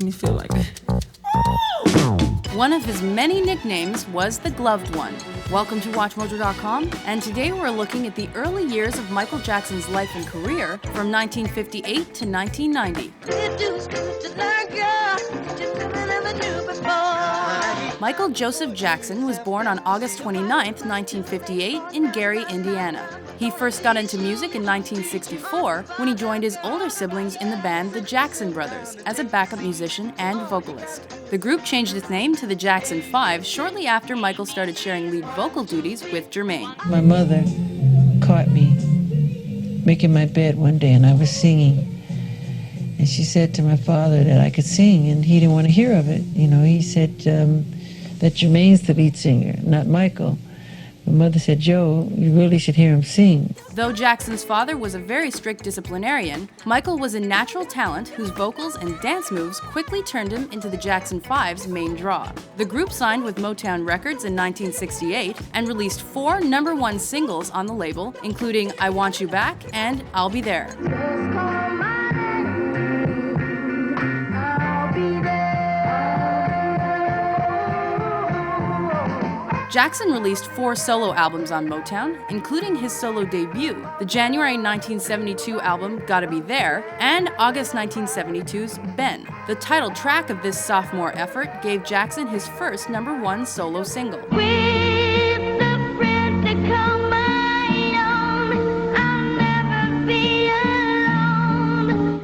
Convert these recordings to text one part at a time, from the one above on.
me feel like One of his many nicknames was the Gloved One. Welcome to WatchMojo.com, and today we're looking at the early years of Michael Jackson's life and career from 1958 to 1990. Michael Joseph Jackson was born on August 29, 1958 in Gary, Indiana. He first got into music in 1964 when he joined his older siblings in the band The Jackson Brothers as a backup musician and vocalist. The group changed its name to the Jackson 5 shortly after Michael started sharing lead vocal duties with Jermaine. My mother caught me making my bed one day and I was singing. And she said to my father that I could sing, and he didn't want to hear of it. He said that Jermaine's the lead singer, not Michael. My mother said, Joe, you really should hear him sing. Though Jackson's father was a very strict disciplinarian, Michael was a natural talent whose vocals and dance moves quickly turned him into the Jackson 5's main draw. The group signed with Motown Records in 1968 and released 4 #1 singles on the label, including I Want You Back and I'll Be There. Jackson released 4 solo albums on Motown, including his solo debut, the January 1972 album Gotta Be There, and August 1972's Ben. The title track of this sophomore effort gave Jackson his first #1 solo single.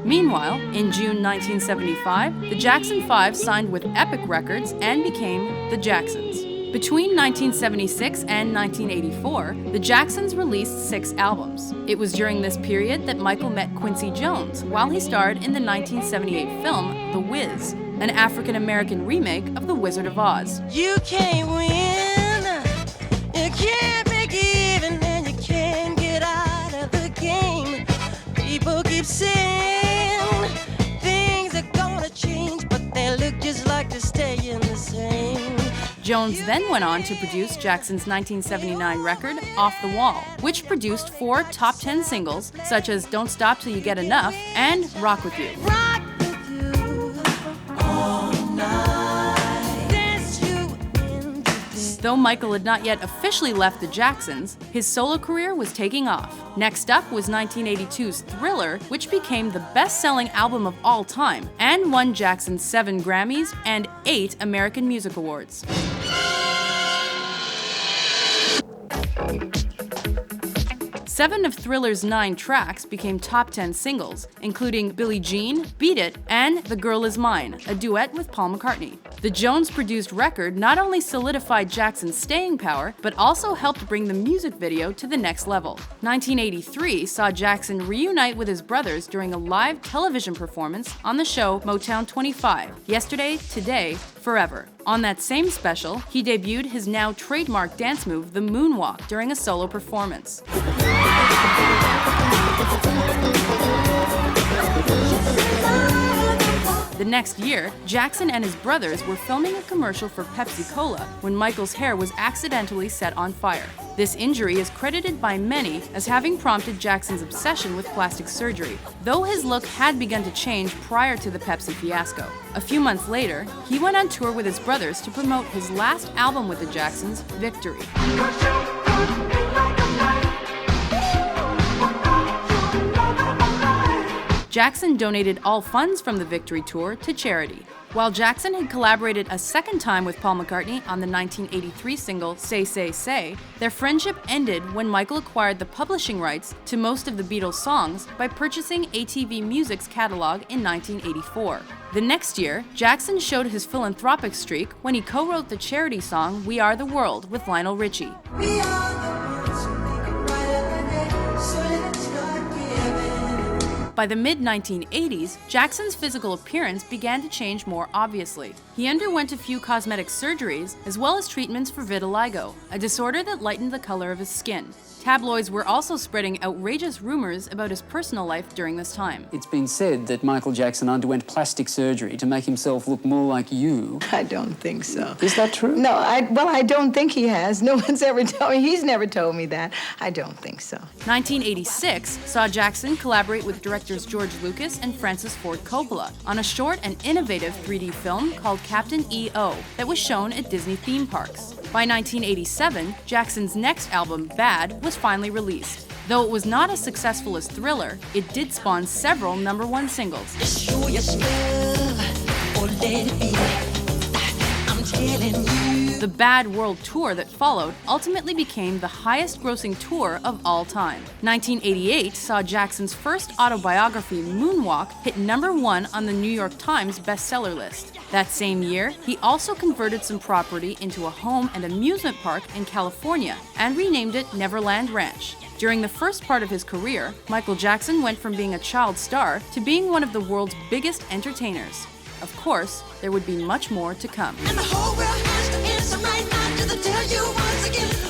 Meanwhile, in June 1975, the Jackson 5 signed with Epic Records and became the Jacksons. Between 1976 and 1984, the Jacksons released 6 albums. It was during this period that Michael met Quincy Jones while he starred in the 1978 film The Wiz, an African-American remake of The Wizard of Oz. You can't win, you can't make even, and you can't get out of the game. People keep saying things are gonna change, but they look just like they're staying the same. Jones then went on to produce Jackson's 1979 record, Off the Wall, which produced 4 top 10 singles, such as Don't Stop Till You Get Enough and Rock With You. Rock with you all night. Dance you into this. Though Michael had not yet officially left the Jacksons, his solo career was taking off. Next up was 1982's Thriller, which became the best-selling album of all time and won Jackson 7 Grammys and 8 American Music Awards. Seven of Thriller's 9 tracks became top 10 singles, including Billie Jean, Beat It, and The Girl Is Mine, a duet with Paul McCartney. The Jones-produced record not only solidified Jackson's staying power, but also helped bring the music video to the next level. 1983 saw Jackson reunite with his brothers during a live television performance on the show Motown 25, Yesterday, Today, Forever. On that same special, he debuted his now trademark dance move, the moonwalk, during a solo performance. The next year, Jackson and his brothers were filming a commercial for Pepsi-Cola when Michael's hair was accidentally set on fire. This injury is credited by many as having prompted Jackson's obsession with plastic surgery, though his look had begun to change prior to the Pepsi fiasco. A few months later, he went on tour with his brothers to promote his last album with the Jacksons, Victory. Jackson donated all funds from the Victory Tour to charity. While Jackson had collaborated a second time with Paul McCartney on the 1983 single Say Say Say, their friendship ended when Michael acquired the publishing rights to most of the Beatles' songs by purchasing ATV Music's catalog in 1984. The next year, Jackson showed his philanthropic streak when he co-wrote the charity song We Are the World with Lionel Richie. We are the ones who make it right every day, so let's start giving. By the mid-1980s, Jackson's physical appearance began to change more obviously. He underwent a few cosmetic surgeries, as well as treatments for vitiligo, a disorder that lightened the color of his skin. Tabloids were also spreading outrageous rumors about his personal life during this time. It's been said that Michael Jackson underwent plastic surgery to make himself look more like you. I don't think so. Is that true? No, I don't think he has. No one's ever told me. He's never told me that. I don't think so. 1986 saw Jackson collaborate with directors George Lucas and Francis Ford Coppola on a short and innovative 3D film called Captain EO that was shown at Disney theme parks. By 1987, Jackson's next album, Bad, was finally released. Though it was not as successful as Thriller, it did spawn several #1 singles. Show your love or let it be. I'm telling you. The Bad World Tour that followed ultimately became the highest-grossing tour of all time. 1988 saw Jackson's first autobiography, Moonwalk, hit #1 on the New York Times bestseller list. That same year, he also converted some property into a home and amusement park in California and renamed it Neverland Ranch. During the first part of his career, Michael Jackson went from being a child star to being one of the world's biggest entertainers. Of course, there would be much more to come. And the whole world has to answer right now to the tell you once again.